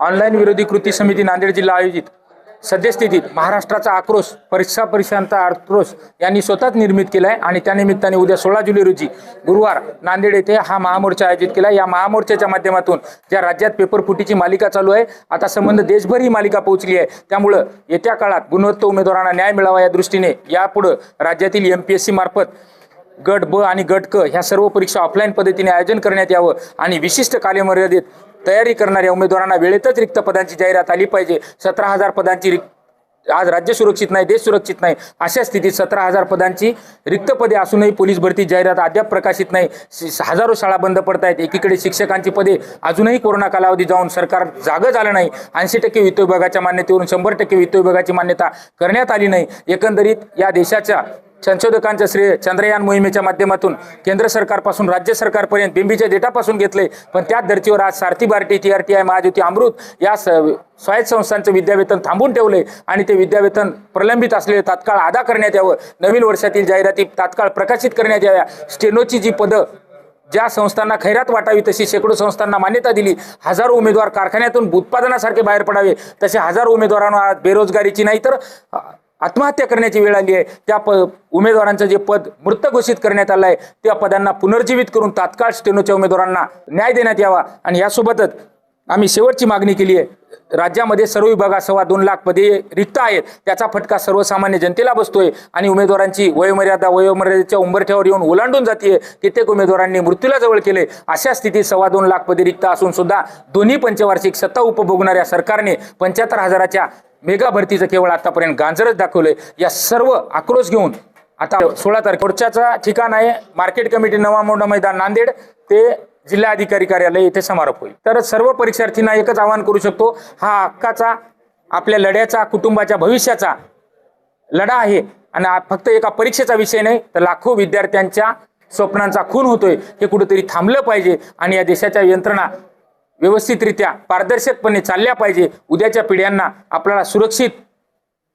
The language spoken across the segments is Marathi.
ऑनलाईन विरोधी कृती समिती नांदेड जिल्हा आयोजित सद्यस्थितीत महाराष्ट्राचा आक्रोश परिक्षांचा आक्रोश यांनी स्वतःच निर्मित केला आहे आणि त्यानिमित्ताने उद्या 16 जुलै रोजी गुरुवार नांदेड येथे हा महामोर्चा आयोजित केला। या महामोर्चाच्या माध्यमातून ज्या राज्यात पेपर फुटीची मालिका चालू आहे, आता संबंध देशभर ही मालिका पोहोचली आहे। त्यामुळे येत्या काळात गुणवत्ता उमेदवारांना न्याय मिळावा या दृष्टीने यापुढे राज्यातील MPSC मार्फत गट ब आणि गट क ह्या सर्व परीक्षा ऑफलाईन पद्धतीने आयोजन करण्यात यावं आणि विशिष्ट कालमर्यादेत तयारी करणाऱ्या उमेदवारांना वेळेतच रिक्त पदांची जाहिरात आली पाहिजे। 17,000 पदांची आज राज्य सुरक्षित नाही, देश सुरक्षित नाही, अशा स्थितीत 17,000 पदांची रिक्त पदे असूनही पोलीस भरती जाहिरात अद्याप प्रकाशित नाही। हजारो शाळा बंद पडत आहेत। एकीकडे शिक्षकांची पदे अजूनही कोरोना कालावधी जाऊन सरकार जागं झालं नाही। 80% वित्त विभागाच्या मान्यतेवरून 100% वित्त विभागाची मान्यता करण्यात आली नाही। एकंदरीत या देशाच्या संशोधकांचे श्रेय चंद्रयान मोहिमेच्या माध्यमातून केंद्र सरकारपासून राज्य सरकारपर्यंत बिंबीच्या डेटापासून घेतले, पण त्याच धर्तीवर आज सारथी बार्टी, TRTI, महाज्योती, अमृत या स्वायत्त संस्थांचं विद्यावेतन थांबून ठेवले आणि ते विद्यावेतन प्रलंबित असलेले तात्काळ अदा करण्यात यावं। नवीन वर्षातील जाहिराती तात्काळ प्रकाशित करण्यात याव्या। स्टेनोची जी पदं ज्या संस्थांना खैरात वाटावी तशी शेकडो संस्थांना मान्यता दिली। हजारो उमेदवार कारखान्यातून उत्पादनासारखे बाहेर पडावे, तसे हजारो उमेदवारांना बेरोजगारीची नाही तर आत्महत्या करण्याची वेळ आली आहे। त्या उमेदवारांचं जे पद मृत घोषित करण्यात आलं आहे त्या पदांना पुनर्जीवित करून तात्काळ स्टेनोच्या उमेदवारांना न्याय देण्यात यावा। आणि यासोबतच आम्ही शेवटची मागणी केली आहे, राज्यामध्ये सर्व विभागात 2.25 लाख पदे रिक्त आहेत। त्याचा फटका सर्वसामान्य जनतेला बसतोय आणि उमेदवारांची वयोमर्यादेच्या उंबरठ्यावर येऊन ओलांडून जाते। कित्येक उमेदवारांनी मृत्यूला जवळ केले। अशा स्थितीत 2.25 लाख पदे रिक्त असून सुद्धा दोन्ही पंचवार्षिक सत्ता उपभोगणाऱ्या सरकारने 75,000च्या मेगा भरतीचं केवळ आतापर्यंत गांजरच दाखवलंय। या सर्व आक्रोश घेऊन आता 16 तारखेला मोर्चाचा ठिकाण आहे मार्केट कमिटी नवा मोंढा मैदान नांदेड ते जिल्हाधिकारी कार्यालय येथे समारोप होईल। तर सर्व परीक्षार्थींना एकच आवाहन करू शकतो, हा हक्काचा आपल्या लढ्याचा कुटुंबाच्या भविष्याचा लढा आहे आणि फक्त एका परीक्षेचा विषय नाही तर लाखो विद्यार्थ्यांच्या स्वप्नांचा खून होतोय। हे कुठेतरी थांबलं पाहिजे आणि या देशाच्या यंत्रणा व्यवस्थितरित्या पारदर्शकपणे चालल्या पाहिजे। उद्याच्या पिढ्यांना आपल्याला सुरक्षित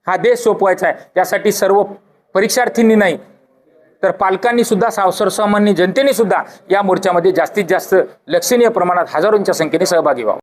हा देश सोपवायचा आहे। त्यासाठी सर्व परीक्षार्थींनी नाही तर पालकांनी सुद्धा सर्वसामान्य जनतेने सुद्धा या मोर्चामध्ये जास्तीत जास्त लक्षणीय प्रमाणात हजारोंच्या संख्येने सहभागी व्हावं।